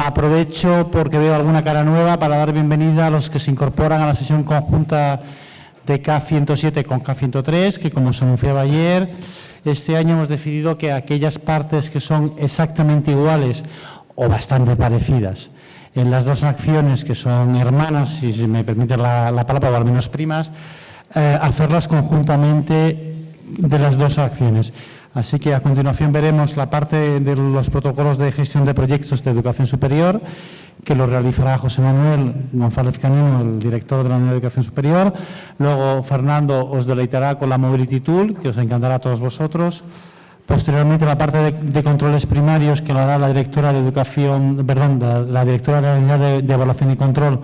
Aprovecho porque veo alguna cara nueva para dar bienvenida a los que se incorporan a la sesión conjunta de K107 con K103, que como se anunciaba ayer, este año hemos decidido que aquellas partes que son exactamente iguales o bastante parecidas en las dos acciones que son hermanas, si se me permite la palabra, o al menos primas, hacerlas conjuntamente de las dos acciones. Así que a continuación veremos la parte de los protocolos de gestión de proyectos de educación superior, que lo realizará José Manuel González Canino, el director de la Unidad de Educación Superior. Luego Fernando os deleitará con la Mobility Tool, que os encantará a todos vosotros. Posteriormente la parte de controles primarios, que lo hará la directora de Educación, perdón, la directora de la Unidad de Evaluación y Control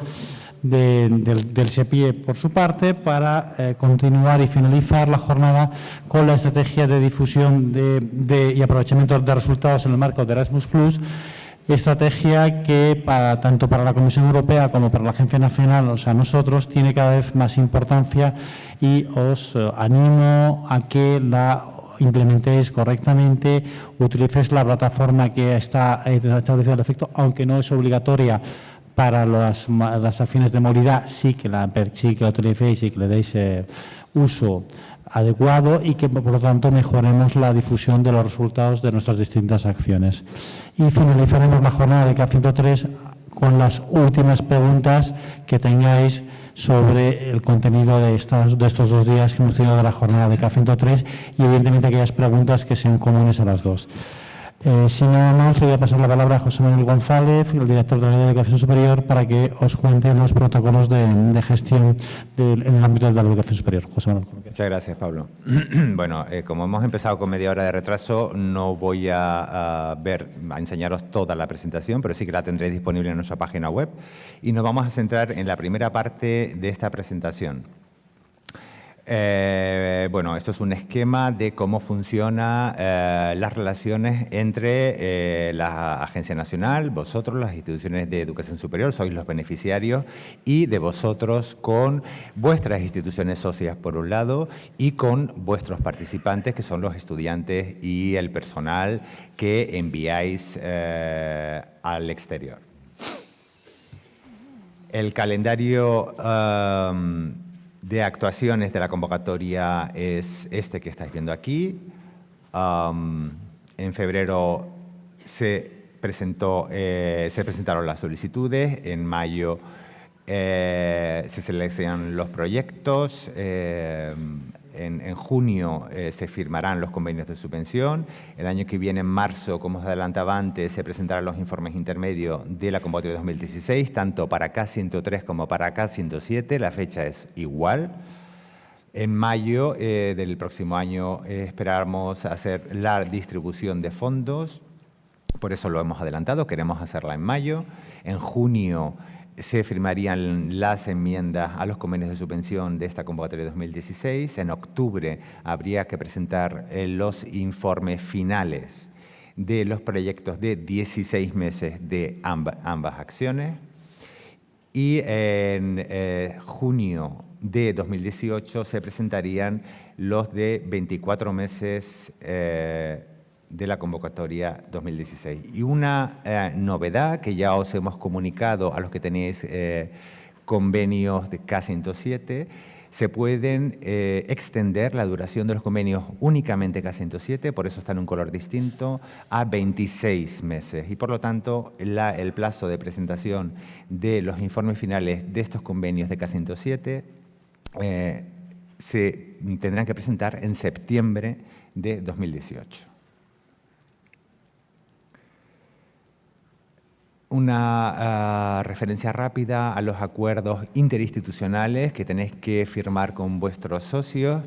del SEPIE por su parte, para continuar y finalizar la jornada con la estrategia de difusión y aprovechamiento de resultados en el marco de Erasmus+, estrategia que tanto para la Comisión Europea como para la Agencia Nacional, o sea, nosotros, tiene cada vez más importancia y os animo a que la implementéis correctamente, utilicéis la plataforma que está establecida al efecto, aunque no es obligatoria para las acciones de movilidad, sí que la utilicéis y que le deis uso adecuado y que, por lo tanto, mejoremos la difusión de los resultados de nuestras distintas acciones. Y finalizaremos la jornada de K103 con las últimas preguntas que tengáis sobre el contenido de estos 2 días que hemos tenido de la jornada de K103 y, evidentemente, aquellas preguntas que sean comunes a las dos. Si nada más, le voy a pasar la palabra a José Manuel González, el director de la Unidad de Educación Superior, para que os cuente los protocolos de gestión en el ámbito de la educación superior. José Manuel. Muchas gracias, Pablo. Bueno, como hemos empezado con media hora de retraso, no voy a enseñaros toda la presentación, pero sí que la tendréis disponible en nuestra página web. Y nos vamos a centrar en la primera parte de esta presentación. Bueno, esto es un esquema de cómo funcionan las relaciones entre la Agencia Nacional, vosotros, las instituciones de educación superior, sois los beneficiarios, y de vosotros con vuestras instituciones socias, por un lado, y con vuestros participantes, que son los estudiantes y el personal que enviáis al exterior. El calendario de actuaciones de la convocatoria es este que estáis viendo aquí. En febrero se presentaron las solicitudes, en mayo se seleccionan los proyectos, en junio se firmarán los convenios de subvención. El año que viene, en marzo, como os adelantaba antes, se presentarán los informes intermedios de la convocatoria 2016, tanto para K103 como para K107. La fecha es igual. En mayo del próximo año esperamos hacer la distribución de fondos. Por eso lo hemos adelantado, queremos hacerla en mayo. En junio se firmarían las enmiendas a los convenios de subvención de esta convocatoria 2016. En octubre habría que presentar los informes finales de los proyectos de 16 meses de ambas acciones. Y en junio de 2018 se presentarían los de 24 meses de la convocatoria 2016. Y una novedad que ya os hemos comunicado a los que tenéis convenios de K107, se pueden extender la duración de los convenios únicamente K107, por eso está en un color distinto, a 26 meses. Y por lo tanto, el plazo de presentación de los informes finales de estos convenios de K107 se tendrán que presentar en septiembre de 2018. Una referencia rápida a los acuerdos interinstitucionales que tenéis que firmar con vuestros socios.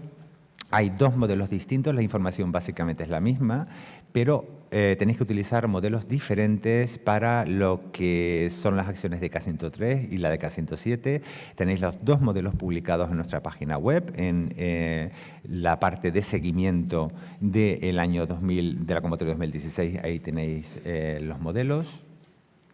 Hay dos modelos distintos, la información básicamente es la misma, pero tenéis que utilizar modelos diferentes para lo que son las acciones de K103 y la de K107. Tenéis los dos modelos publicados en nuestra página web, en la parte de seguimiento del año 2000, de la convocatoria 2016, ahí tenéis los modelos.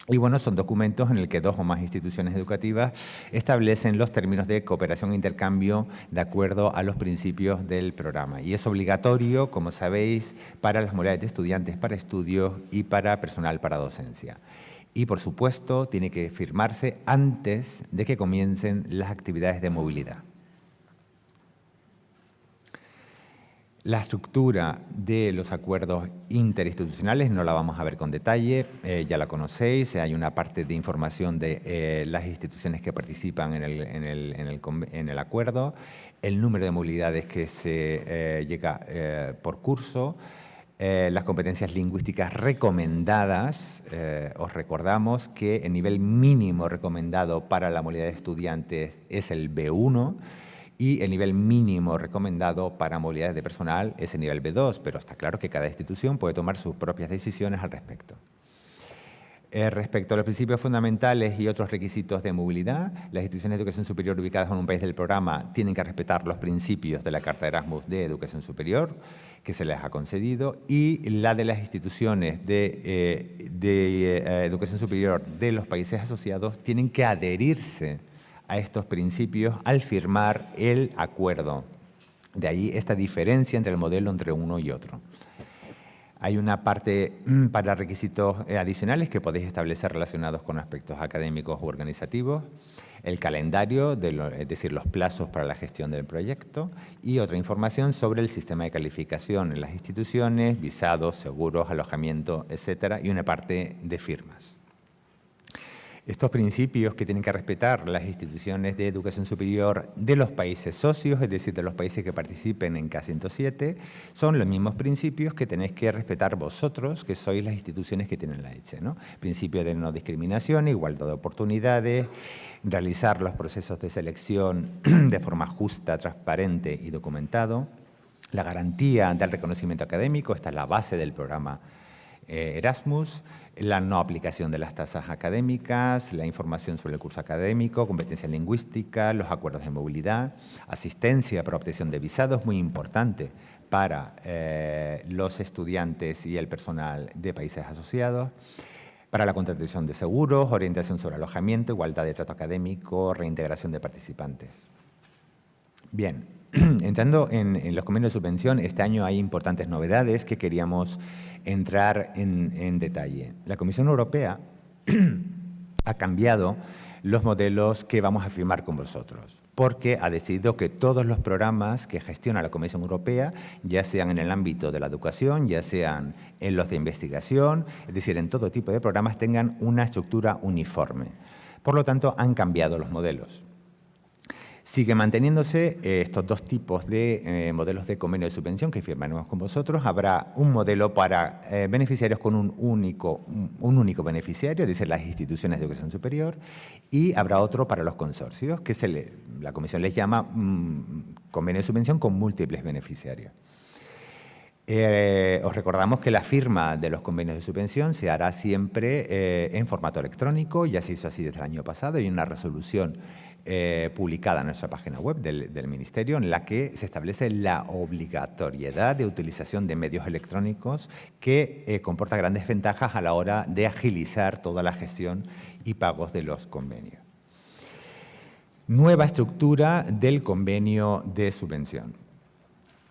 Y bueno, son documentos en el que dos o más instituciones educativas establecen los términos de cooperación e intercambio de acuerdo a los principios del programa. Y es obligatorio, como sabéis, para las modalidades de estudiantes para estudios y para personal para docencia. Y, por supuesto, tiene que firmarse antes de que comiencen las actividades de movilidad. La estructura de los acuerdos interinstitucionales no la vamos a ver con detalle, ya la conocéis, hay una parte de información de las instituciones que participan en el acuerdo, el número de movilidades que se llega por curso, las competencias lingüísticas recomendadas. Os recordamos que el nivel mínimo recomendado para la movilidad de estudiantes es el B1, y el nivel mínimo recomendado para movilidad de personal es el nivel B2, pero está claro que cada institución puede tomar sus propias decisiones al respecto. Respecto a los principios fundamentales y otros requisitos de movilidad, las instituciones de educación superior ubicadas en un país del programa tienen que respetar los principios de la Carta de Erasmus de Educación Superior que se les ha concedido, y la de las instituciones de educación superior de los países asociados tienen que adherirse a estos principios al firmar el acuerdo. De ahí esta diferencia entre el modelo entre uno y otro. Hay una parte para requisitos adicionales que podéis establecer relacionados con aspectos académicos u organizativos, el calendario, es decir, los plazos para la gestión del proyecto, y otra información sobre el sistema de calificación en las instituciones, visados, seguros, alojamiento, etcétera, y una parte de firmas. Estos principios que tienen que respetar las instituciones de educación superior de los países socios, es decir, de los países que participen en K107, son los mismos principios que tenéis que respetar vosotros, que sois las instituciones que tienen la ECHE, ¿no? Principio de no discriminación, igualdad de oportunidades, realizar los procesos de selección de forma justa, transparente y documentado, la garantía del reconocimiento académico, esta es la base del programa Erasmus, la no aplicación de las tasas académicas, la información sobre el curso académico, competencia lingüística, los acuerdos de movilidad, asistencia para obtención de visados, muy importante para los estudiantes y el personal de países asociados, para la contratación de seguros, orientación sobre alojamiento, igualdad de trato académico, reintegración de participantes. Bien, entrando en los convenios de subvención, este año hay importantes novedades que queríamos entrar en detalle. La Comisión Europea ha cambiado los modelos que vamos a firmar con vosotros, porque ha decidido que todos los programas que gestiona la Comisión Europea, ya sean en el ámbito de la educación, ya sean en los de investigación, es decir, en todo tipo de programas, tengan una estructura uniforme. Por lo tanto, han cambiado los modelos. Sigue manteniéndose estos dos tipos de modelos de convenio de subvención que firmaremos con vosotros. Habrá un modelo para beneficiarios con un único beneficiario, es decir, las instituciones de educación superior, y habrá otro para los consorcios, que la Comisión les llama convenio de subvención con múltiples beneficiarios. Os recordamos que la firma de los convenios de subvención se hará siempre en formato electrónico, ya se hizo así desde el año pasado, y una resolución publicada en nuestra página web del Ministerio, en la que se establece la obligatoriedad de utilización de medios electrónicos que comporta grandes ventajas a la hora de agilizar toda la gestión y pagos de los convenios. Nueva estructura del convenio de subvención.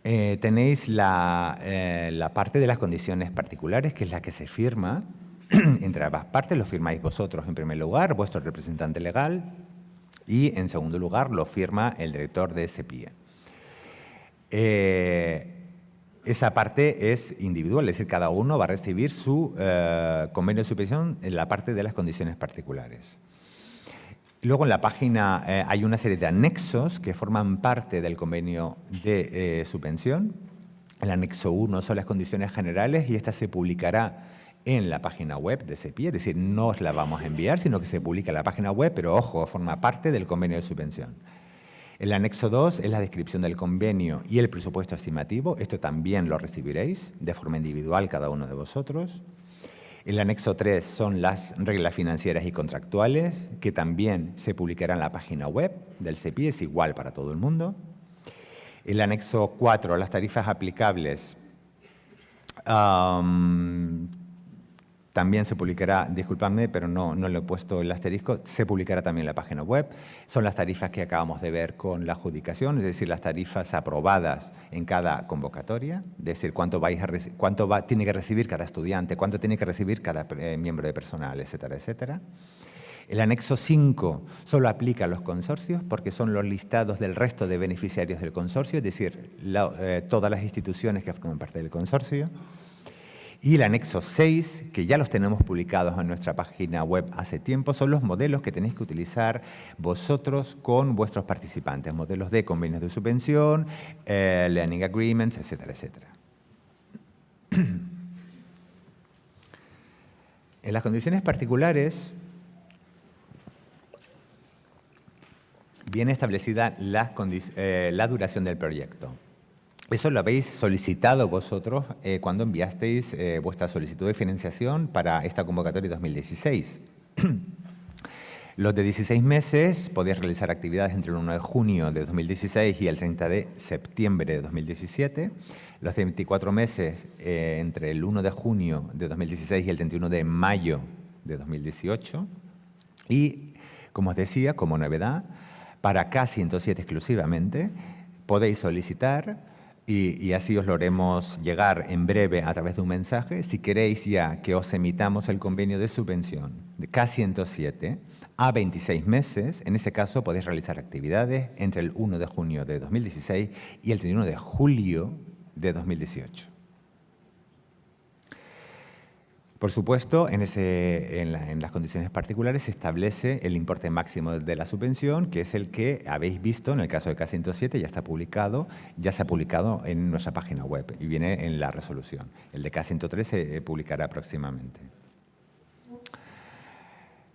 Tenéis la parte de las condiciones particulares, que es la que se firma entre ambas partes. Lo firmáis vosotros en primer lugar, vuestro representante legal, y en segundo lugar lo firma el director de SEPIE. Esa parte es individual, es decir, cada uno va a recibir su convenio de subvención en la parte de las condiciones particulares. Luego en la página hay una serie de anexos que forman parte del convenio de subvención. El anexo 1 son las condiciones generales y esta se publicará en la página web de SEPIE, es decir, no os la vamos a enviar, sino que se publica en la página web, pero ojo, forma parte del convenio de subvención. El anexo 2 es la descripción del convenio y el presupuesto estimativo. Esto también lo recibiréis de forma individual cada uno de vosotros. El anexo 3 son las reglas financieras y contractuales, que también se publicará en la página web del SEPIE, es igual para todo el mundo. El anexo 4, las tarifas aplicables, También se publicará, disculpadme, pero no le he puesto el asterisco, se publicará también en la página web. Son las tarifas que acabamos de ver con la adjudicación, es decir, las tarifas aprobadas en cada convocatoria, es decir, cuánto tiene que recibir cada estudiante, cuánto tiene que recibir cada miembro de personal, etcétera, etcétera. El anexo 5 solo aplica a los consorcios porque son los listados del resto de beneficiarios del consorcio, es decir, todas las instituciones que forman parte del consorcio. Y el anexo 6, que ya los tenemos publicados en nuestra página web hace tiempo, son los modelos que tenéis que utilizar vosotros con vuestros participantes, modelos de convenios de subvención, learning agreements, etcétera, etcétera. En las condiciones particulares viene establecida la duración del proyecto. Eso lo habéis solicitado vosotros cuando enviasteis vuestra solicitud de financiación para esta convocatoria 2016. Los de 16 meses podéis realizar actividades entre el 1 de junio de 2016 y el 30 de septiembre de 2017. Los de 24 meses entre el 1 de junio de 2016 y el 31 de mayo de 2018. Y, como os decía, como novedad, para K107 exclusivamente, podéis solicitar, y así os lo haremos llegar en breve a través de un mensaje, si queréis ya que os emitamos el convenio de subvención de K107 a 26 meses, en ese caso podéis realizar actividades entre el 1 de junio de 2016 y el 31 de julio de 2018. Por supuesto, en las condiciones particulares se establece el importe máximo de la subvención, que es el que habéis visto en el caso de K107, ya está publicado, ya se ha publicado en nuestra página web y viene en la resolución. El de K103 se publicará próximamente.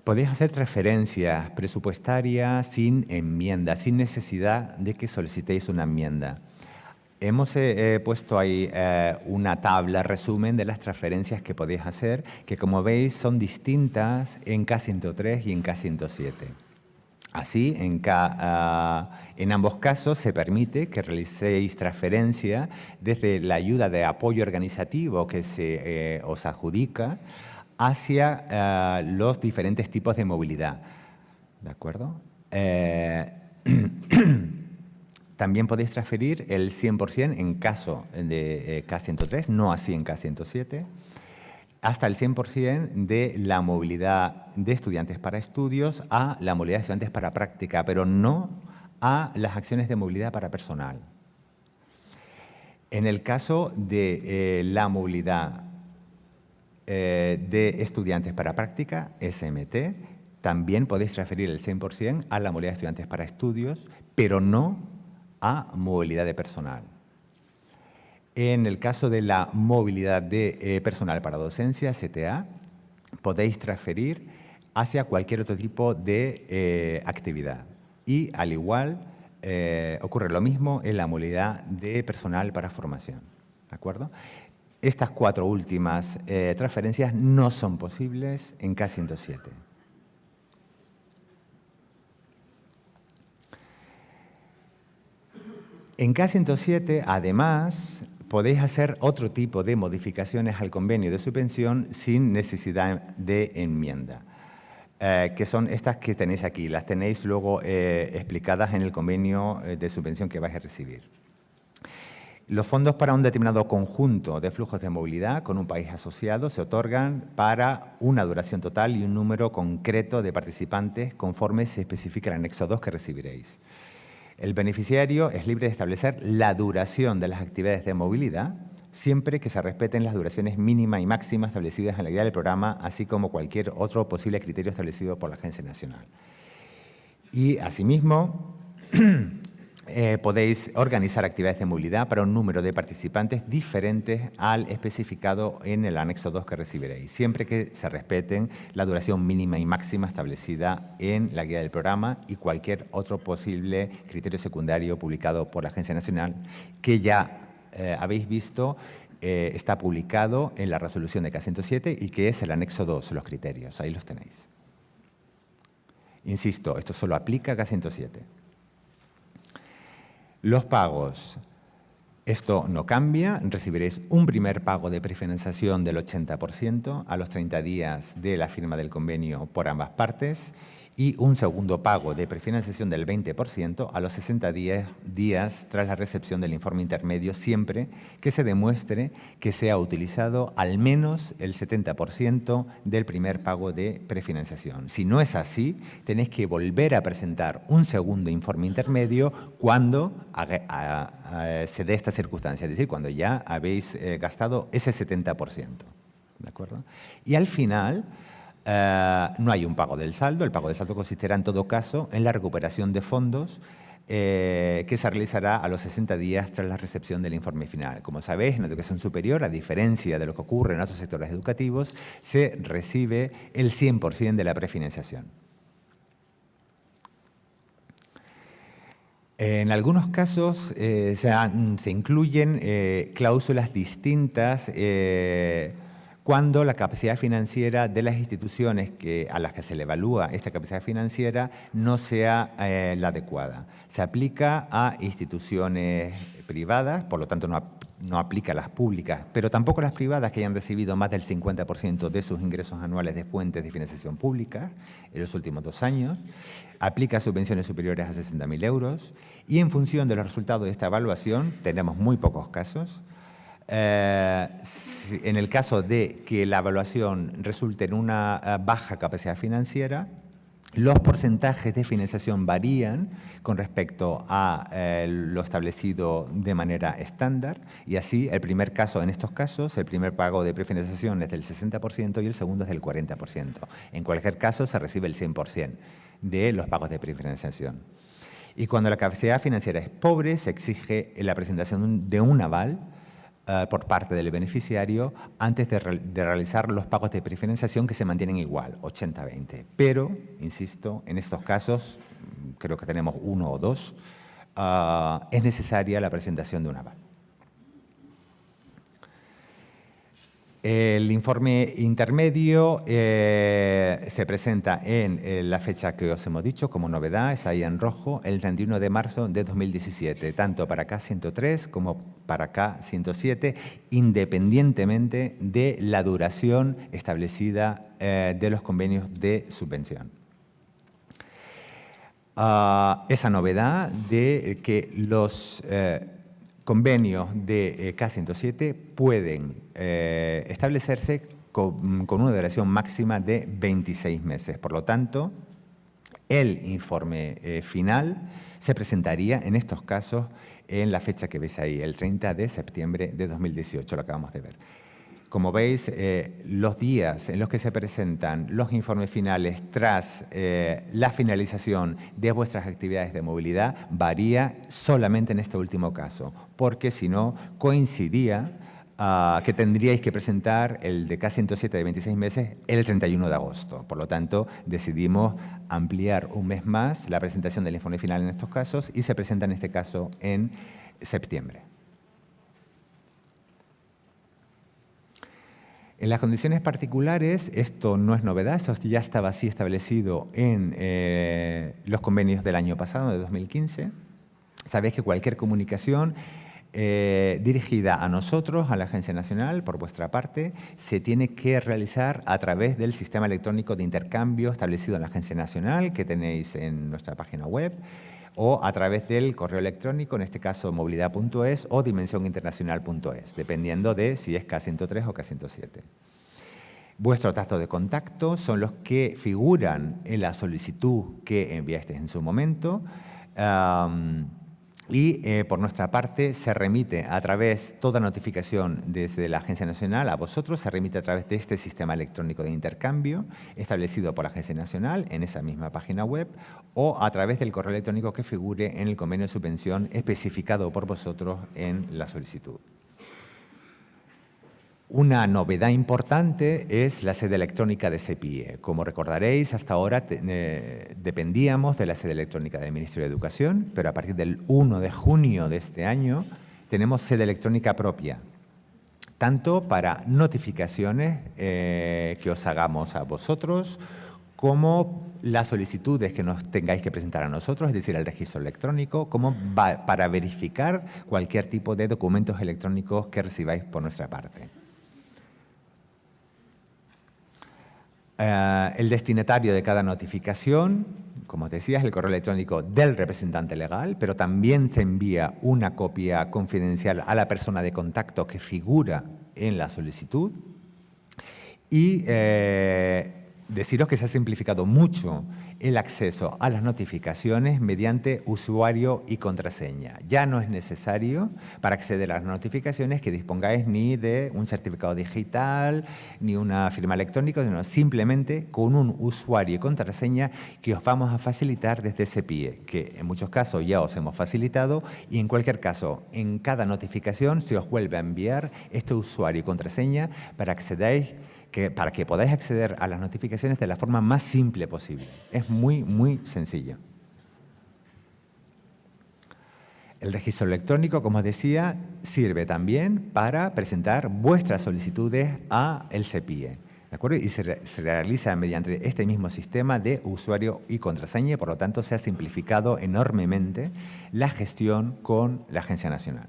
Podéis hacer transferencias presupuestarias sin enmienda, sin necesidad de que solicitéis una enmienda. Hemos puesto ahí una tabla resumen de las transferencias que podéis hacer, que como veis son distintas en K103 y en K107. Así, en ambos casos se permite que realicéis transferencia desde la ayuda de apoyo organizativo que se os adjudica hacia los diferentes tipos de movilidad. ¿De acuerdo? También podéis transferir el 100% en caso de K103, no así en K107, hasta el 100% de la movilidad de estudiantes para estudios a la movilidad de estudiantes para práctica, pero no a las acciones de movilidad para personal. En el caso de la movilidad de estudiantes para práctica, SMT, también podéis transferir el 100% a la movilidad de estudiantes para estudios, pero no a movilidad de personal. En el caso de la movilidad de personal para docencia, CTA, podéis transferir hacia cualquier otro tipo de actividad. Y al igual ocurre lo mismo en la movilidad de personal para formación. ¿De acuerdo? Estas cuatro últimas transferencias no son posibles en K107. En K107, además, podéis hacer otro tipo de modificaciones al convenio de subvención sin necesidad de enmienda, que son estas que tenéis aquí. Las tenéis luego explicadas en el convenio de subvención que vais a recibir. Los fondos para un determinado conjunto de flujos de movilidad con un país asociado se otorgan para una duración total y un número concreto de participantes conforme se especifica en el anexo 2 que recibiréis. El beneficiario es libre de establecer la duración de las actividades de movilidad siempre que se respeten las duraciones mínima y máxima establecidas en la guía del programa, así como cualquier otro posible criterio establecido por la Agencia Nacional. Y, asimismo, podéis organizar actividades de movilidad para un número de participantes diferentes al especificado en el anexo 2 que recibiréis, siempre que se respeten la duración mínima y máxima establecida en la guía del programa y cualquier otro posible criterio secundario publicado por la Agencia Nacional, que ya habéis visto está publicado en la resolución de K107 y que es el anexo 2, los criterios, ahí los tenéis. Insisto, esto solo aplica a K107. Los pagos. Esto no cambia, recibiréis un primer pago de prefinanciación del 80% a los 30 días de la firma del convenio por ambas partes y un segundo pago de prefinanciación del 20% a los 60 días tras la recepción del informe intermedio, siempre que se demuestre que se ha utilizado al menos el 70% del primer pago de prefinanciación. Si no es así, tenéis que volver a presentar un segundo informe intermedio cuando se dé esta circunstancia, es decir, cuando ya habéis gastado ese 70%. ¿De acuerdo? Y al final, no hay un pago del saldo. El pago del saldo consistirá en todo caso en la recuperación de fondos que se realizará a los 60 días tras la recepción del informe final. Como sabéis, en educación superior, a diferencia de lo que ocurre en otros sectores educativos, se recibe el 100% de la prefinanciación. En algunos casos se incluyen cláusulas distintas cuando la capacidad financiera de las instituciones a las que se le evalúa esta capacidad financiera no sea la adecuada. Se aplica a instituciones privadas, por lo tanto no aplica a las públicas, pero tampoco a las privadas que hayan recibido más del 50% de sus ingresos anuales de fuentes de financiación pública en los últimos 2 años. Aplica a subvenciones superiores a 60.000 euros y en función de los resultados de esta evaluación, tenemos muy pocos casos. En el caso de que la evaluación resulte en una baja capacidad financiera, los porcentajes de financiación varían con respecto a lo establecido de manera estándar y así el primer caso, en estos casos, el primer pago de prefinanciación es del 60% y el segundo es del 40%. En cualquier caso se recibe el 100% de los pagos de prefinanciación. Y cuando la capacidad financiera es pobre, se exige la presentación de un aval por parte del beneficiario antes de realizar los pagos de prefinanciación que se mantienen igual, 80-20. Pero, insisto, en estos casos, creo que tenemos 1 o 2, es necesaria la presentación de un aval. El informe intermedio se presenta en la fecha que os hemos dicho como novedad, es ahí en rojo, el 31 de marzo de 2017, tanto para K103 como para K107, independientemente de la duración establecida de los convenios de subvención. Esa novedad de que los convenios de K107 pueden establecerse con una duración máxima de 26 meses. Por lo tanto, el informe final se presentaría en estos casos en la fecha que veis ahí, el 30 de septiembre de 2018, lo acabamos de ver. Como veis, los días en los que se presentan los informes finales tras la finalización de vuestras actividades de movilidad varía solamente en este último caso, porque si no coincidía que tendríais que presentar el de K107 de 26 meses el 31 de agosto. Por lo tanto, decidimos ampliar un mes más la presentación del informe final en estos casos y se presenta en este caso en septiembre. En las condiciones particulares, esto no es novedad, esto ya estaba así establecido en los convenios del año pasado, de 2015. Sabéis que cualquier comunicación dirigida a nosotros, a la Agencia Nacional, por vuestra parte, se tiene que realizar a través del sistema electrónico de intercambio establecido en la Agencia Nacional, que tenéis en nuestra página web, o a través del correo electrónico, en este caso movilidad.es o dimensioninternacional.es, dependiendo de si es K103 o K107. Vuestros datos de contacto son los que figuran en la solicitud que enviasteis en su momento y por nuestra parte se remite a través, toda notificación desde la Agencia Nacional a vosotros, se remite a través de este sistema electrónico de intercambio establecido por la Agencia Nacional en esa misma página web o a través del correo electrónico que figure en el convenio de subvención especificado por vosotros en la solicitud. Una novedad importante es la sede electrónica de CEPIE. Como recordaréis, hasta ahora dependíamos de la sede electrónica del Ministerio de Educación, pero a partir del 1 de junio de este año tenemos sede electrónica propia, tanto para notificaciones que os hagamos a vosotros, como las solicitudes que nos tengáis que presentar a nosotros, es decir, el registro electrónico, como para verificar cualquier tipo de documentos electrónicos que recibáis por nuestra parte. El destinatario de cada notificación, como os decía, es el correo electrónico del representante legal, pero también se envía una copia confidencial a la persona de contacto que figura en la solicitud. Y deciros que se ha simplificado mucho el acceso a las notificaciones mediante usuario y contraseña. Ya no es necesario para acceder a las notificaciones que dispongáis ni de un certificado digital ni una firma electrónica, sino simplemente con un usuario y contraseña que os vamos a facilitar desde CEPIE, que en muchos casos ya os hemos facilitado, y en cualquier caso, en cada notificación se os vuelve a enviar este usuario y contraseña para que podáis acceder a las notificaciones de la forma más simple posible. Es muy, muy sencillo. El registro electrónico, como os decía, sirve también para presentar vuestras solicitudes a el CEPIE, ¿de acuerdo? Y se realiza mediante este mismo sistema de usuario y contraseña, y por lo tanto se ha simplificado enormemente la gestión con la Agencia Nacional.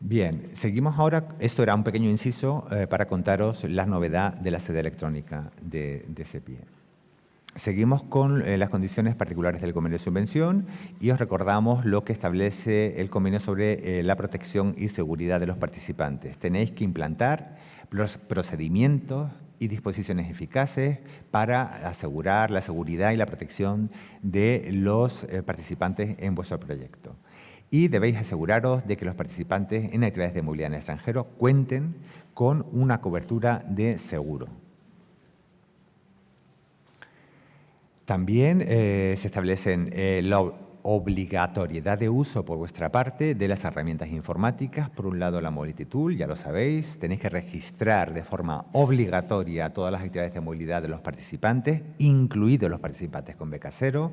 Bien, seguimos ahora. Esto era un pequeño inciso para contaros la novedad de la sede electrónica de CEPIE. Seguimos con las condiciones particulares del convenio de subvención y os recordamos lo que establece el convenio sobre la protección y seguridad de los participantes. Tenéis que implantar los procedimientos y disposiciones eficaces para asegurar la seguridad y la protección de los participantes en vuestro proyecto. Y debéis aseguraros de que los participantes en actividades de movilidad en el extranjero cuenten con una cobertura de seguro. También se establecen la obligatoriedad de uso por vuestra parte de las herramientas informáticas. Por un lado, la Mobility Tool, ya lo sabéis, tenéis que registrar de forma obligatoria todas las actividades de movilidad de los participantes, incluidos los participantes con beca cero.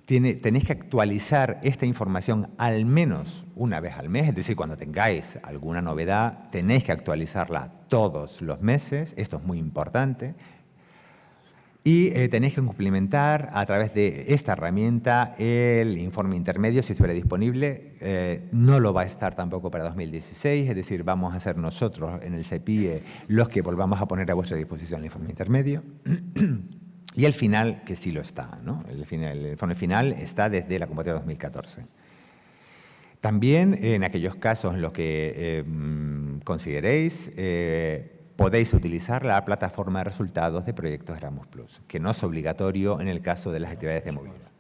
Tenéis que actualizar esta información al menos una vez al mes, es decir, cuando tengáis alguna novedad, tenéis que actualizarla todos los meses, esto es muy importante. Y tenéis que complementar a través de esta herramienta el informe intermedio, si estuviera disponible. No lo va a estar tampoco para 2016, es decir, vamos a ser nosotros en el CEPIE los que volvamos a poner a vuestra disposición el informe intermedio. Y el final, que sí lo está, ¿no? El informe final está desde la convocatoria 2014. También, en aquellos casos en los que consideréis, podéis utilizar la plataforma de resultados de proyectos Erasmus+, que no es obligatorio en el caso de las actividades de movilidad.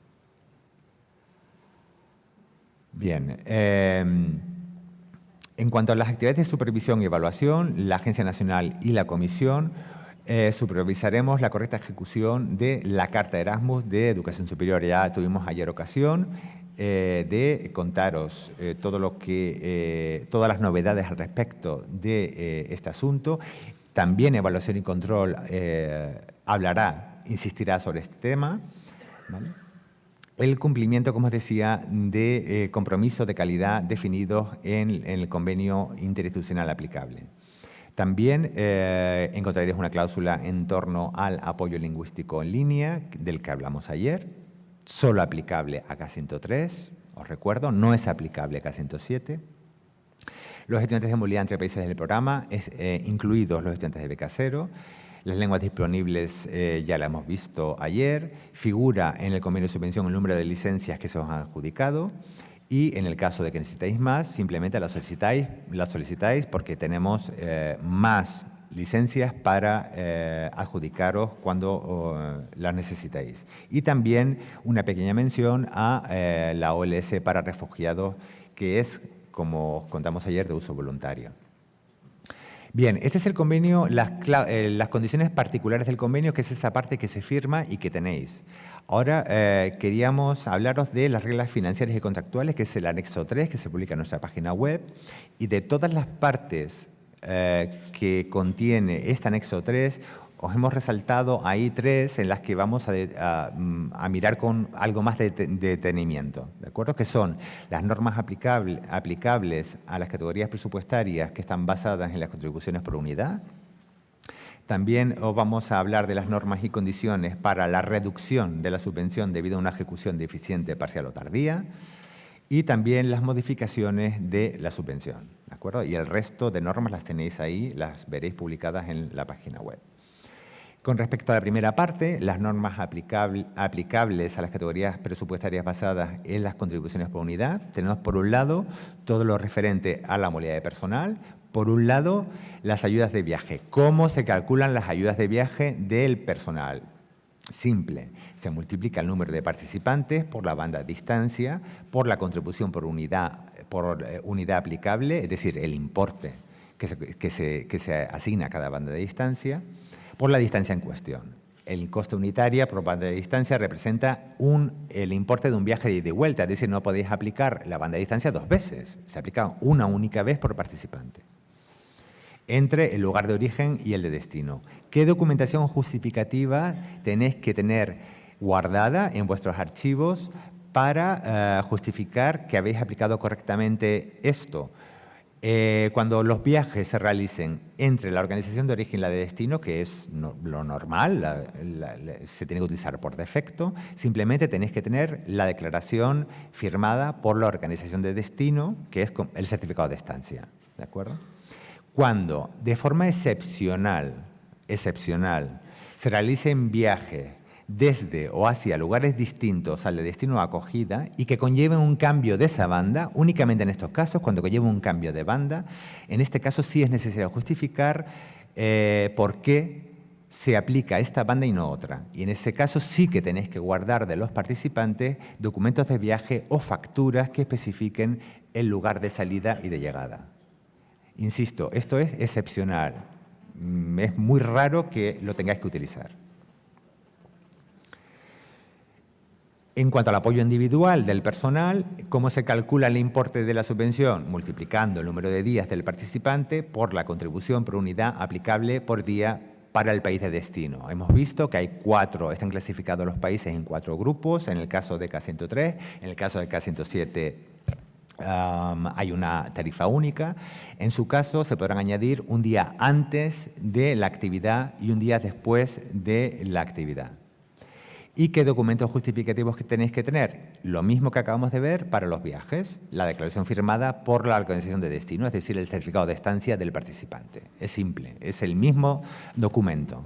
Bien. En cuanto a las actividades de supervisión y evaluación, la Agencia Nacional y la Comisión supervisaremos la correcta ejecución de la Carta de Erasmus de Educación Superior. Ya tuvimos ayer ocasión de contaros todas las novedades al respecto de este asunto. También Evaluación y Control insistirá sobre este tema, ¿vale? El cumplimiento, como os decía, de compromisos de calidad definidos en el convenio interinstitucional aplicable. También encontraréis una cláusula en torno al apoyo lingüístico en línea, del que hablamos ayer, solo aplicable a K103, os recuerdo, no es aplicable a K107. Los estudiantes de movilidad entre países del programa, incluidos los estudiantes de beca cero. Las lenguas disponibles ya la hemos visto ayer. Figura en el convenio de subvención el número de licencias que se os han adjudicado. Y en el caso de que necesitéis más, simplemente las solicitáis porque tenemos más licencias para adjudicaros cuando las necesitéis. Y también una pequeña mención a la OLS para refugiados, que es, como os contamos ayer, de uso voluntario. Bien, este es el convenio, las condiciones particulares del convenio, que es esa parte que se firma y que tenéis. Ahora queríamos hablaros de las reglas financieras y contractuales, que es el anexo 3, que se publica en nuestra página web, y de todas las partes que contiene este anexo 3, os hemos resaltado ahí 3 en las que vamos a mirar con algo más de detenimiento, ¿de acuerdo? Que son las normas aplicables a las categorías presupuestarias que están basadas en las contribuciones por unidad, También os vamos a hablar de las normas y condiciones para la reducción de la subvención debido a una ejecución deficiente, parcial o tardía, y también las modificaciones de la subvención, ¿de acuerdo? Y el resto de normas las tenéis ahí, las veréis publicadas en la página web. Con respecto a la primera parte, las normas aplicables a las categorías presupuestarias basadas en las contribuciones por unidad, tenemos por un lado todo lo referente a la movilidad de personal, por un lado las ayudas de viaje. ¿Cómo se calculan las ayudas de viaje del personal? Simple, se multiplica el número de participantes por la banda de distancia, por la contribución por unidad aplicable, es decir, el importe que se asigna a cada banda de distancia, por la distancia en cuestión. El coste unitario por banda de distancia representa el importe de un viaje de ida y vuelta, es decir, no podéis aplicar la banda de distancia 2 veces, se aplica una única vez por participante, entre el lugar de origen y el de destino. ¿Qué documentación justificativa tenéis que tener guardada en vuestros archivos para justificar que habéis aplicado correctamente esto? Cuando los viajes se realicen entre la organización de origen y la de destino, que es lo normal, se tiene que utilizar por defecto, simplemente tenéis que tener la declaración firmada por la organización de destino, que es el certificado de estancia, ¿de acuerdo? Cuando de forma excepcional, se realicen viajes desde o hacia lugares distintos al de destino o acogida y que conlleven un cambio de esa banda, únicamente en estos casos, cuando conlleva un cambio de banda, en este caso sí es necesario justificar por qué se aplica esta banda y no otra. Y en ese caso sí que tenéis que guardar de los participantes documentos de viaje o facturas que especifiquen el lugar de salida y de llegada. Insisto, esto es excepcional. Es muy raro que lo tengáis que utilizar. En cuanto al apoyo individual del personal, ¿cómo se calcula el importe de la subvención? Multiplicando el número de días del participante por la contribución por unidad aplicable por día para el país de destino. Hemos visto que hay 4, están clasificados los países en 4 grupos, en el caso de K103, en el caso de K107 hay una tarifa única. En su caso, se podrán añadir un día antes de la actividad y un día después de la actividad. ¿Y qué documentos justificativos que tenéis que tener? Lo mismo que acabamos de ver para los viajes, la declaración firmada por la organización de destino, es decir, el certificado de estancia del participante. Es simple, es el mismo documento.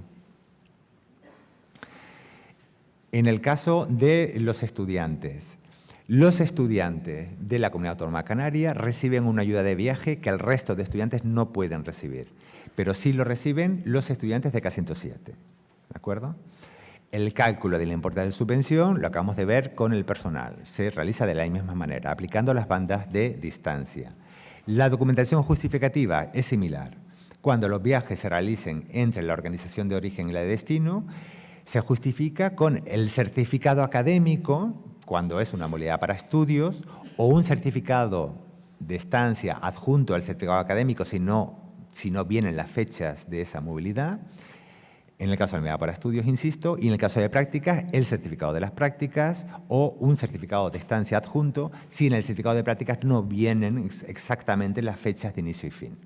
En el caso de los estudiantes de la Comunidad Autónoma Canaria reciben una ayuda de viaje que el resto de estudiantes no pueden recibir, pero sí lo reciben los estudiantes de K107, ¿de acuerdo? El cálculo del importe de subvención lo acabamos de ver con el personal. Se realiza de la misma manera, aplicando las bandas de distancia. La documentación justificativa es similar. Cuando los viajes se realicen entre la organización de origen y la de destino, se justifica con el certificado académico, cuando es una movilidad para estudios, o un certificado de estancia adjunto al certificado académico si no vienen las fechas de esa movilidad. En el caso de la movilidad para estudios, insisto, y en el caso de prácticas, el certificado de las prácticas o un certificado de estancia adjunto si en el certificado de prácticas no vienen exactamente las fechas de inicio y fin.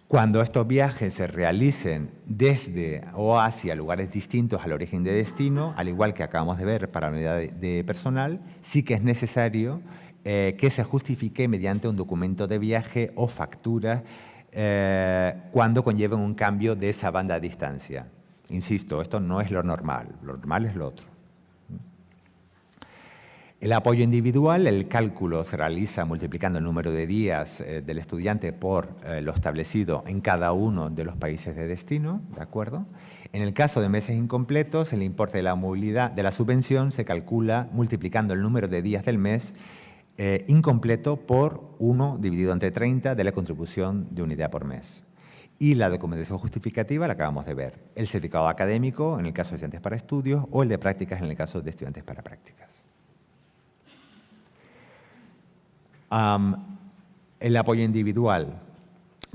Cuando estos viajes se realicen desde o hacia lugares distintos al origen de destino, al igual que acabamos de ver para la unidad de personal, sí que es necesario que se justifique mediante un documento de viaje o factura cuando conlleven un cambio de esa banda a distancia. Insisto, esto no es lo normal es lo otro. El apoyo individual, el cálculo se realiza multiplicando el número de días del estudiante por lo establecido en cada uno de los países de destino, ¿de acuerdo? En el caso de meses incompletos, el importe de la movilidad de la subvención se calcula multiplicando el número de días del mes incompleto por 1 dividido entre 30 de la contribución de unidad por mes. Y la documentación justificativa la acabamos de ver. El certificado académico en el caso de estudiantes para estudios o el de prácticas en el caso de estudiantes para prácticas. El apoyo individual.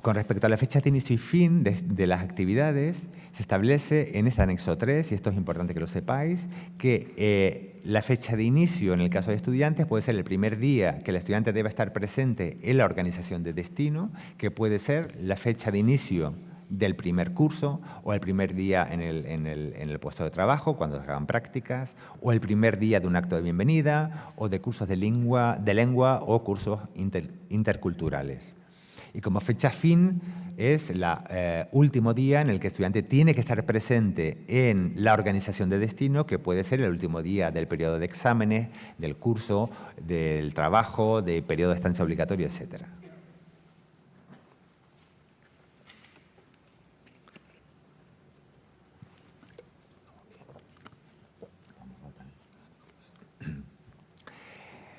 Con respecto a las fechas de inicio y fin de las actividades, se establece en este anexo 3, y esto es importante que lo sepáis, que la fecha de inicio en el caso de estudiantes puede ser el primer día que el estudiante debe estar presente en la organización de destino, que puede ser la fecha de inicio del primer curso, o el primer día en el puesto de trabajo, cuando se hagan prácticas, o el primer día de un acto de bienvenida, o de cursos de lengua o cursos interculturales. Y como fecha fin es el último día en el que el estudiante tiene que estar presente en la organización de destino, que puede ser el último día del periodo de exámenes, del curso, del trabajo, del periodo de estancia obligatorio, etc.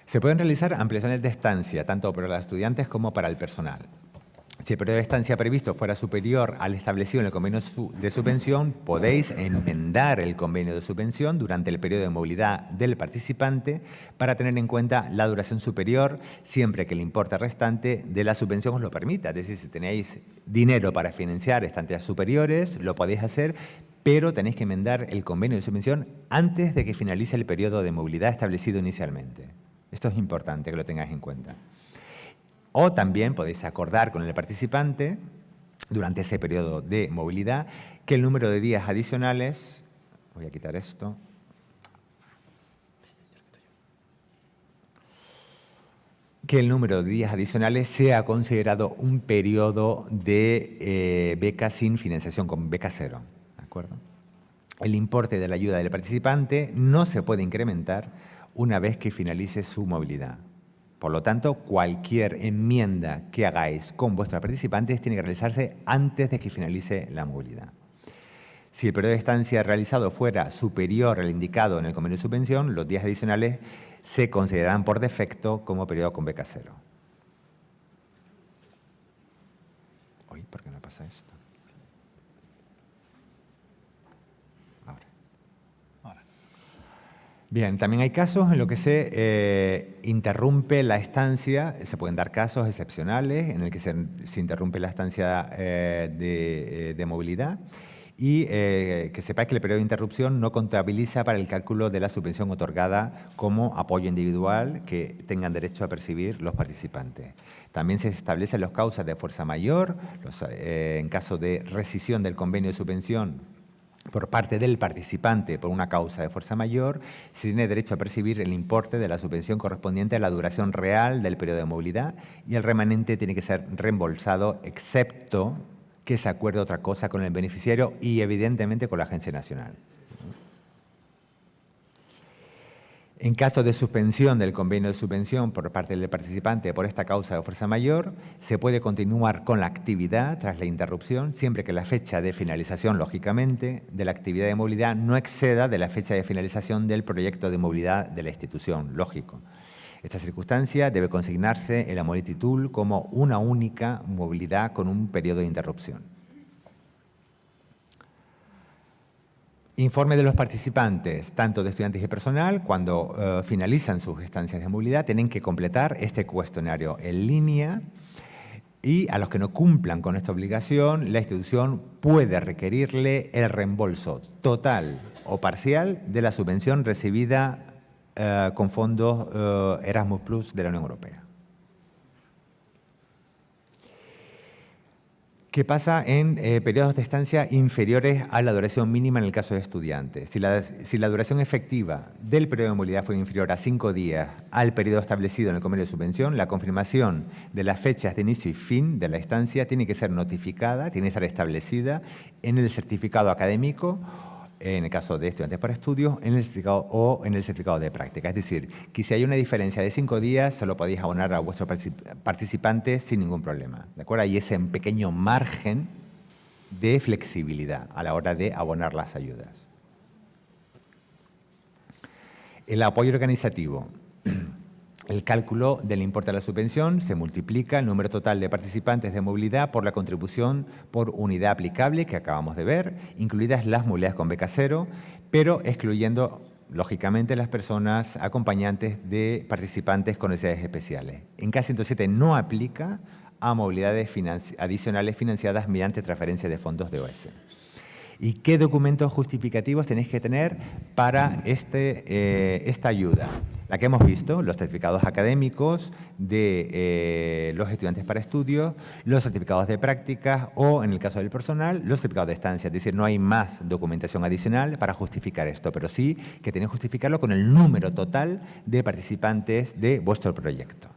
Se pueden realizar ampliaciones de estancia, tanto para los estudiantes como para el personal. Si el periodo de estancia previsto fuera superior al establecido en el convenio de subvención, podéis enmendar el convenio de subvención durante el periodo de movilidad del participante para tener en cuenta la duración superior, siempre que el importe restante de la subvención os lo permita. Es decir, si tenéis dinero para financiar estancias superiores, lo podéis hacer, pero tenéis que enmendar el convenio de subvención antes de que finalice el periodo de movilidad establecido inicialmente. Esto es importante que lo tengáis en cuenta. O también podéis acordar con el participante, durante ese periodo de movilidad, que el número de días adicionales, voy a quitar esto, que el número de días adicionales sea considerado un periodo de beca sin financiación, con beca cero, ¿de acuerdo? El importe de la ayuda del participante no se puede incrementar una vez que finalice su movilidad. Por lo tanto, cualquier enmienda que hagáis con vuestros participantes tiene que realizarse antes de que finalice la movilidad. Si el periodo de estancia realizado fuera superior al indicado en el convenio de subvención, los días adicionales se considerarán por defecto como periodo con beca cero. Uy, ¿por qué no pasa esto? Bien, también hay casos en los que se interrumpe la estancia, se pueden dar casos excepcionales en el que se interrumpe la estancia de movilidad y que sepáis que el periodo de interrupción no contabiliza para el cálculo de la subvención otorgada como apoyo individual que tengan derecho a percibir los participantes. También se establecen las causas de fuerza mayor, en caso de rescisión del convenio de subvención por parte del participante por una causa de fuerza mayor, se tiene derecho a percibir el importe de la subvención correspondiente a la duración real del periodo de movilidad y el remanente tiene que ser reembolsado excepto que se acuerde otra cosa con el beneficiario y evidentemente con la Agencia Nacional. En caso de suspensión del convenio de subvención por parte del participante por esta causa de fuerza mayor, se puede continuar con la actividad tras la interrupción, siempre que la fecha de finalización, lógicamente, de la actividad de movilidad no exceda de la fecha de finalización del proyecto de movilidad de la institución, lógico. Esta circunstancia debe consignarse en la Mobility Tool como una única movilidad con un periodo de interrupción. Informe de los participantes, tanto de estudiantes y personal, cuando finalizan sus estancias de movilidad, tienen que completar este cuestionario en línea y a los que no cumplan con esta obligación, la institución puede requerirle el reembolso total o parcial de la subvención recibida con fondos Erasmus Plus de la Unión Europea. ¿Qué pasa en periodos de estancia inferiores a la duración mínima en el caso de estudiantes? Si la duración efectiva del periodo de movilidad fue inferior a 5 días al periodo establecido en el convenio de subvención, la confirmación de las fechas de inicio y fin de la estancia tiene que ser notificada, tiene que estar establecida en el certificado académico, en el caso de estudiantes para estudios, en el certificado o en el certificado de práctica. Es decir, que si hay una diferencia de 5 días, se lo podéis abonar a vuestros participantes sin ningún problema. ¿De acuerdo? Hay ese pequeño margen de flexibilidad a la hora de abonar las ayudas. El apoyo organizativo. El cálculo del importe de la subvención se multiplica el número total de participantes de movilidad por la contribución por unidad aplicable que acabamos de ver, incluidas las movilidades con beca cero, pero excluyendo, lógicamente, las personas acompañantes de participantes con necesidades especiales. En K107 no aplica a movilidades adicionales financiadas mediante transferencia de fondos de OS. ¿Y qué documentos justificativos tenéis que tener para esta ayuda? La que hemos visto, los certificados académicos de los estudiantes para estudios, los certificados de prácticas o, en el caso del personal, los certificados de estancia. Es decir, no hay más documentación adicional para justificar esto, pero sí que tenéis que justificarlo con el número total de participantes de vuestro proyecto.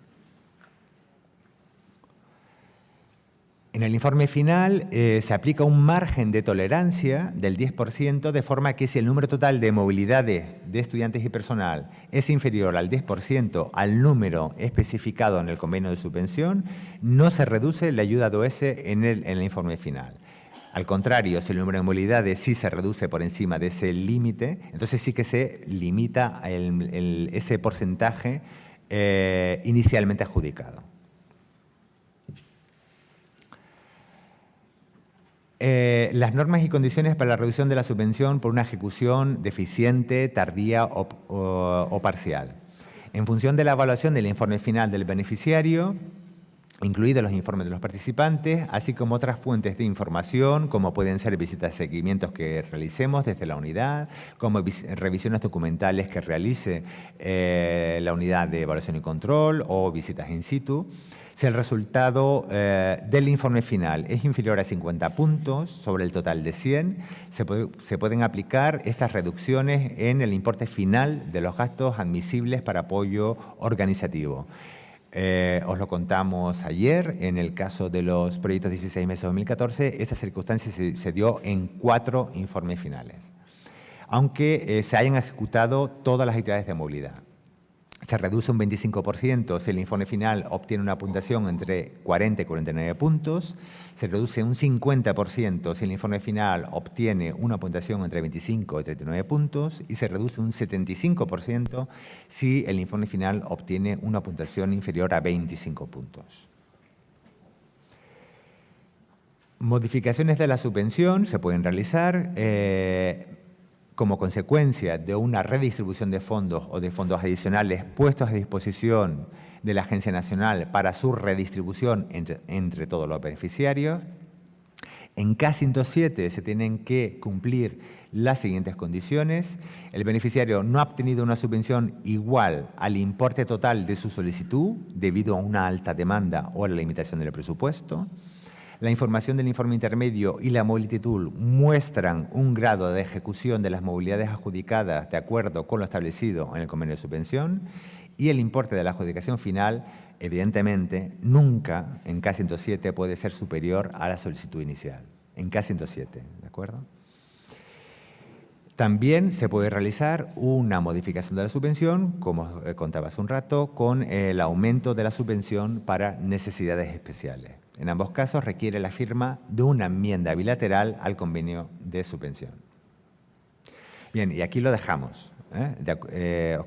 En el informe final se aplica un margen de tolerancia del 10%, de forma que si el número total de movilidades de estudiantes y personal es inferior al 10% al número especificado en el convenio de subvención, no se reduce la ayuda DOS en el informe final. Al contrario, si el número de movilidades sí se reduce por encima de ese límite, entonces sí que se limita ese porcentaje inicialmente adjudicado. Las normas y condiciones para la reducción de la subvención por una ejecución deficiente, tardía o parcial. En función de la evaluación del informe final del beneficiario, incluidos los informes de los participantes, así como otras fuentes de información, como pueden ser visitas de seguimientos que realicemos desde la unidad, como revisiones documentales que realice la unidad de evaluación y control o visitas in situ. Si el resultado del informe final es inferior a 50 puntos sobre el total de 100, se pueden aplicar estas reducciones en el importe final de los gastos admisibles para apoyo organizativo. Os lo contamos ayer, en el caso de los proyectos 16 meses 2014, esta circunstancia se dio en 4 informes finales, aunque se hayan ejecutado todas las actividades de movilidad. Se reduce un 25% si el informe final obtiene una puntuación entre 40 y 49 puntos. Se reduce un 50% si el informe final obtiene una puntuación entre 25 y 39 puntos. Y se reduce un 75% si el informe final obtiene una puntuación inferior a 25 puntos. Modificaciones de la subvención se pueden realizar como consecuencia de una redistribución de fondos o de fondos adicionales puestos a disposición de la Agencia Nacional para su redistribución entre todos los beneficiarios. En K107 se tienen que cumplir las siguientes condiciones. El beneficiario no ha obtenido una subvención igual al importe total de su solicitud debido a una alta demanda o a la limitación del presupuesto. La información del informe intermedio y la Mobility Tool muestran un grado de ejecución de las movilidades adjudicadas de acuerdo con lo establecido en el convenio de subvención, y el importe de la adjudicación final, evidentemente, nunca en K107 puede ser superior a la solicitud inicial. En K107, ¿de acuerdo? También se puede realizar una modificación de la subvención, como contaba hace un rato, con el aumento de la subvención para necesidades especiales. En ambos casos requiere la firma de una enmienda bilateral al convenio de subvención. Bien, y aquí lo dejamos.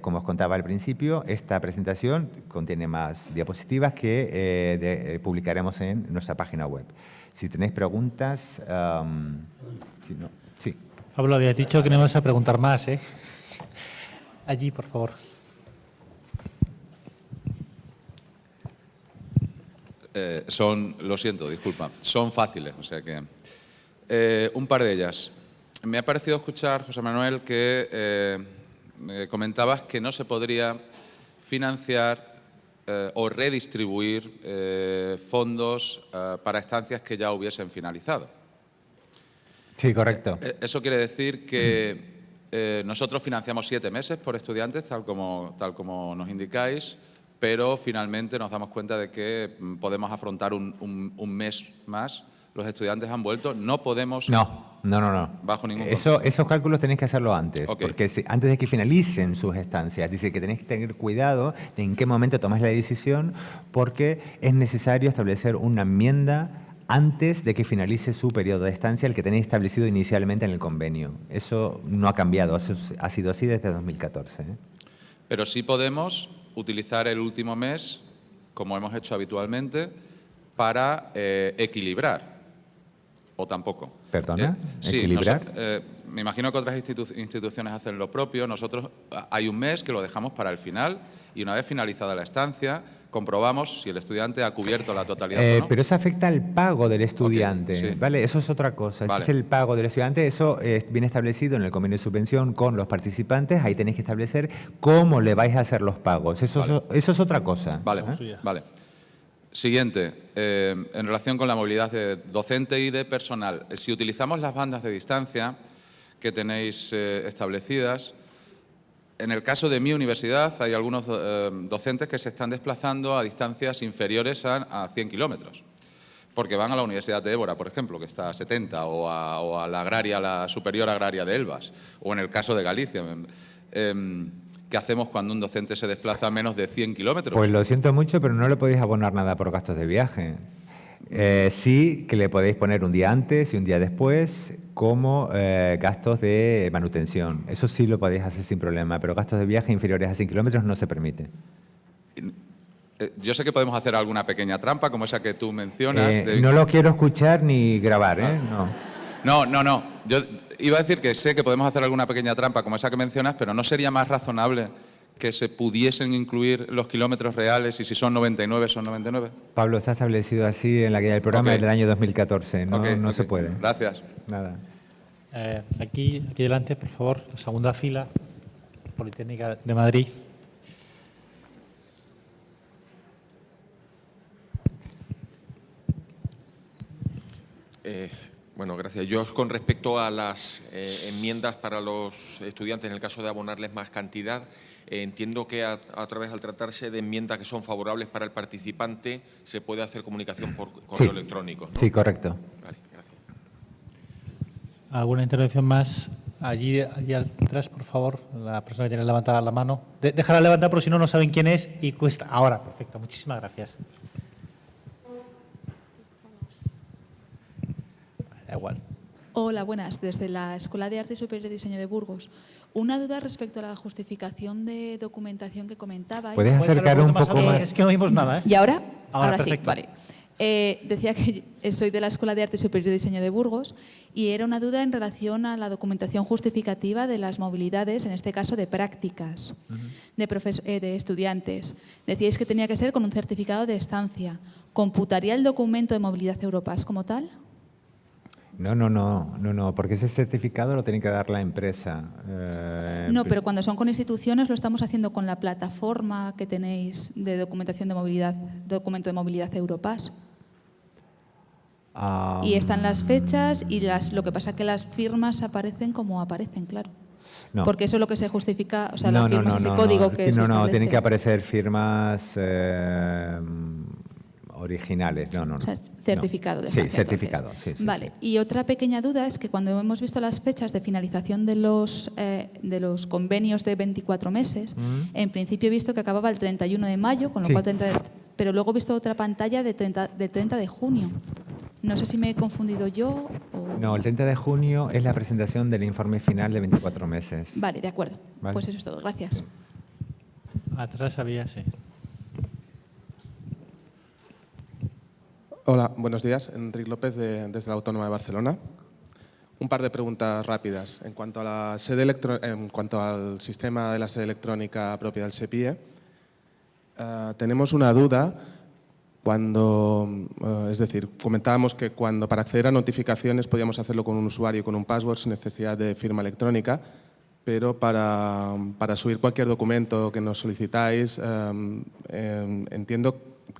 Como os contaba al principio, esta presentación contiene más diapositivas que publicaremos en nuestra página web. Si tenéis preguntas, si no, sí. Pablo, habías dicho que no ibas a preguntar más, ¿eh? Allí, por favor. Lo siento, disculpa, son fáciles, o sea que… un par de ellas. Me ha parecido escuchar, José Manuel, que comentabas que no se podría financiar o redistribuir fondos para estancias que ya hubiesen finalizado. Sí, correcto. Eso quiere decir que nosotros financiamos 7 meses por estudiantes, tal como nos indicáis, pero finalmente nos damos cuenta de que podemos afrontar un mes más. Los estudiantes han vuelto, no podemos… No. Bajo ningún concepto. Esos cálculos tenéis que hacerlo antes, Okay. porque antes de que finalicen sus estancias. Dice que tenéis que tener cuidado de en qué momento tomáis la decisión, porque es necesario establecer una enmienda antes de que finalice su periodo de estancia, el que tenéis establecido inicialmente en el convenio. Eso no ha cambiado, eso ha sido así desde 2014. Pero sí podemos utilizar el último mes, como hemos hecho habitualmente, para equilibrar, o tampoco. ¿Perdona? Sí, ¿Equilibrar? me imagino que otras instituciones hacen lo propio. Nosotros hay un mes que lo dejamos para el final y una vez finalizada la estancia comprobamos si el estudiante ha cubierto la totalidad o no. Pero eso afecta al pago del estudiante, sí. ¿vale? Eso es otra cosa. Vale. Ese es el pago del estudiante. Eso viene establecido en el convenio de subvención con los participantes. Ahí tenéis que establecer cómo le vais a hacer los pagos. Eso es otra cosa. Vale, vale. Siguiente, en relación con la movilidad de docente y de personal. Si utilizamos las bandas de distancia que tenéis establecidas, en el caso de mi universidad hay algunos docentes que se están desplazando a distancias inferiores a 100 kilómetros, porque van a la Universidad de Évora, por ejemplo, que está a 70, o a la agraria, la superior agraria de Elvas, o en el caso de Galicia. ¿Qué hacemos cuando un docente se desplaza a menos de 100 kilómetros? Pues lo siento mucho, pero no le podéis abonar nada por gastos de viaje. Sí que le podéis poner un día antes y un día después como gastos de manutención. Eso sí lo podéis hacer sin problema, pero gastos de viaje inferiores a 100 kilómetros no se permite. Yo sé que podemos hacer alguna pequeña trampa, como esa que tú mencionas. No lo quiero escuchar ni grabar, ¿eh? No. Yo iba a decir que sé que podemos hacer alguna pequeña trampa, como esa que mencionas, pero ¿no sería más razonable que se pudiesen incluir los kilómetros reales y si son 99, son 99? Pablo, está establecido así en la guía del programa del año 2014. No se puede. Gracias. Nada. Aquí delante, por favor, la segunda fila, Politécnica de Madrid. Bueno, gracias. Yo, con respecto a las enmiendas para los estudiantes, en el caso de abonarles más cantidad, entiendo que a través, al tratarse de enmiendas que son favorables para el participante, se puede hacer comunicación por correo electrónico, ¿no? Sí, correcto. Vale, gracias. ¿Alguna intervención más? Allí atrás, por favor, la persona que tiene levantada la mano. Déjala levantar, porque si no, no saben quién es y cuesta. Ahora, perfecto. Muchísimas gracias. Da igual. Hola, buenas. Desde la Escuela de Arte Superior y Diseño de Burgos. Una duda respecto a la justificación de documentación que comentabais. ¿Puedes acercar un poco más? Es que no oímos nada, ¿eh? ¿Y ahora? Ahora, sí, perfecto. vale. Decía que soy de la Escuela de Arte Superior y Diseño de Burgos y era una duda en relación a la documentación justificativa de las movilidades, en este caso de prácticas, de estudiantes. Decíais que tenía que ser con un certificado de estancia. ¿Computaría el documento de movilidad Europass como tal? No, porque ese certificado lo tiene que dar la empresa. No, pero cuando son con instituciones lo estamos haciendo con la plataforma que tenéis de documentación de movilidad, documento de movilidad Europass. Y están las fechas y lo que pasa es que las firmas aparecen como aparecen, claro. No. Porque eso es lo que se justifica, o sea, las firmas, ese código que se establece. tienen que aparecer firmas originales. O sea, certificado de Sí, estancia, certificado. entonces. Sí, vale. Y otra pequeña duda es que cuando hemos visto las fechas de finalización de los convenios de 24 meses, en principio he visto que acababa el 31 de mayo, con lo cual pero luego he visto otra pantalla de 30 de junio. No sé si me he confundido yo o... No, el 30 de junio es la presentación del informe final de 24 meses. Vale, de acuerdo. Vale. Pues eso es todo. Gracias. Atrás había, sí. Hola, buenos días. Enrique López, desde la Autónoma de Barcelona. Un par de preguntas rápidas. En cuanto a en cuanto al sistema de la sede electrónica propia del SEPIE, tenemos una duda es decir, comentábamos que para acceder a notificaciones podíamos hacerlo con un usuario y con un password sin necesidad de firma electrónica, pero para subir cualquier documento que nos solicitáis,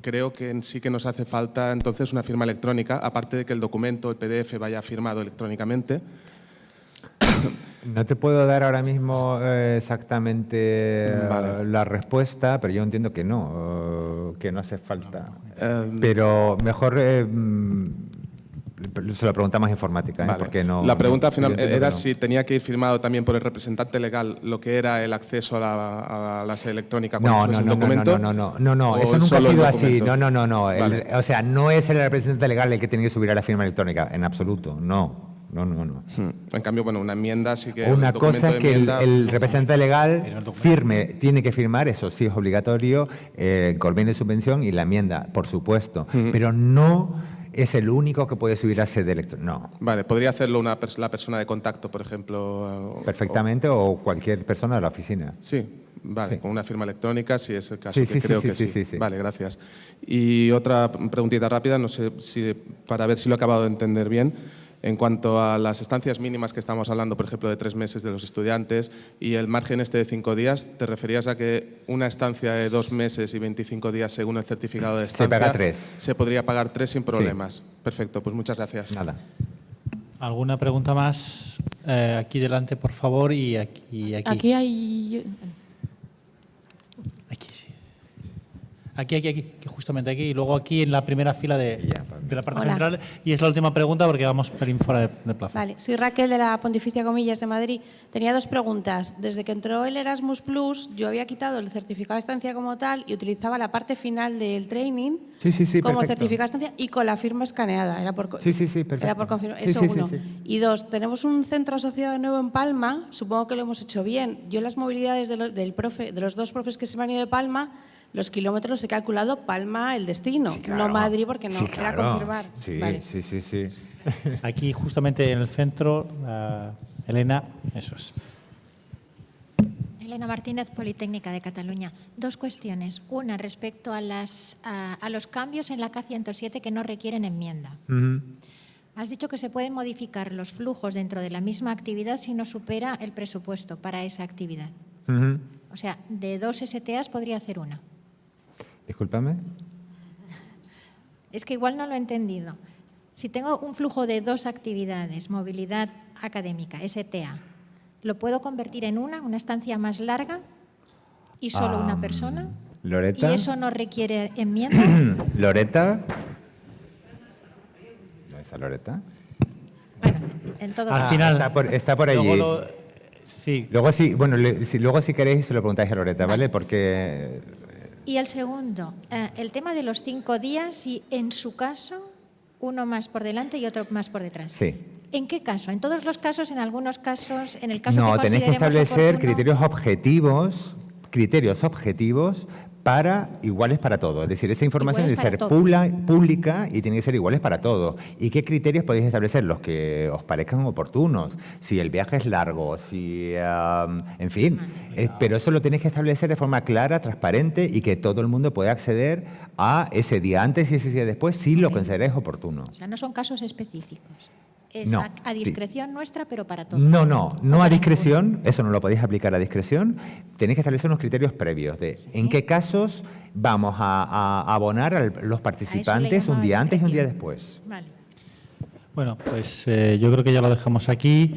creo que sí que nos hace falta entonces una firma electrónica, aparte de que el documento, el PDF, vaya firmado electrónicamente. No te puedo dar ahora mismo exactamente la respuesta, pero yo entiendo que no hace falta. Pero mejor se lo preguntamos a informática, Vale. porque no... La pregunta final era no. si tenía que ir firmado también por el representante legal lo que era el acceso a la sede electrónica cuando subes el documento. No, eso nunca ha sido así. No. Vale. O sea, no es el representante legal el que tiene que subir a la firma electrónica, en absoluto, no. En cambio, bueno, una enmienda sí que... Una el documento cosa de es que enmienda- el representante legal tiene que firmar, eso sí es obligatorio, el convenio de subvención y la enmienda, por supuesto, pero no es el único que puede subir a sede electrónica, no. Vale, podría hacerlo la persona de contacto, por ejemplo. Perfectamente, o cualquier persona de la oficina. Sí, Vale, Sí. con una firma electrónica, si es el caso, Sí, que sí, creo sí, que sí, sí. sí, sí. Vale, gracias. Y otra preguntita rápida, no sé si para ver si lo he acabado de entender bien. En cuanto a las estancias mínimas que estamos hablando, por ejemplo, de 3 meses de los estudiantes y el margen este de 5 días, ¿te referías a que una estancia de 2 meses y 25 días según el certificado de estancia Se paga 3. se podría pagar 3 sin problemas? Perfecto, pues muchas gracias. Nada. ¿Alguna pregunta más? Aquí delante, por favor, y aquí. Aquí hay... Aquí, sí. Aquí, justamente aquí. Y luego aquí en la primera fila de la parte Hola. central. Y es la última pregunta porque vamos un pelín fuera de plaza. Vale, soy Raquel de la Pontificia Comillas de Madrid. Tenía 2 preguntas. Desde que entró el Erasmus Plus, yo había quitado el certificado de estancia como tal y utilizaba la parte final del training Sí, sí, sí, como perfecto. certificado de estancia y con la firma escaneada. Era por, Sí, sí, sí, perfecto. Era por confirmar. Sí, Eso sí, sí, uno. sí. Y 2, tenemos un centro asociado nuevo en Palma. Supongo que lo hemos hecho bien. Yo las movilidades de los 2 profes que se me han ido de Palma, los kilómetros los he calculado Palma el destino, Sí, claro. no Madrid porque no Sí, era claro. confirmar. Sí, Vale. sí, sí, sí. Aquí justamente en el centro, Elena, eso es. Elena Martínez, Politécnica de Cataluña. 2 cuestiones. Una, respecto a los cambios en la K107 que no requieren enmienda. Has dicho que se pueden modificar los flujos dentro de la misma actividad si no supera el presupuesto para esa actividad. Ujú. O sea, de 2 STAs podría hacer una. Discúlpame. Es que igual no lo he entendido. Si tengo un flujo de 2 actividades, movilidad académica, STA, ¿lo puedo convertir en una estancia más larga y solo una persona? Loreta. ¿Y eso no requiere enmienda? Loreta. ¿Dónde está Loreta? Bueno, en todo Al caso. final. Está por allí. Luego sí. Luego sí, bueno, luego si queréis se lo preguntáis a Loreta, ¿vale? Porque Y el segundo, el tema de los 5 días y en su caso, uno más por delante y otro más por detrás. sí. ¿En qué caso? ¿En todos los casos? ¿En algunos casos? ¿En el caso No, que tenéis que consideremos establecer oportuno? criterios objetivos iguales para todos. Es decir, esa información Iguales debe ser para todos. pública y tiene que ser iguales para todos. ¿Y qué criterios podéis establecer? Los que os parezcan oportunos. Si el viaje es largo, si... en fin. Pero eso lo tenéis que establecer de forma clara, transparente y que todo el mundo pueda acceder a ese día antes y ese día después si lo consideráis oportuno. O sea, no son casos específicos. Es No. a discreción nuestra, pero para todos. No a discreción, eso no lo podéis aplicar a discreción. Tenéis que establecer unos criterios previos de en qué casos vamos a abonar a los participantes un llamaba día antes y un día discreción. después. Vale. Bueno, pues yo creo que ya lo dejamos aquí.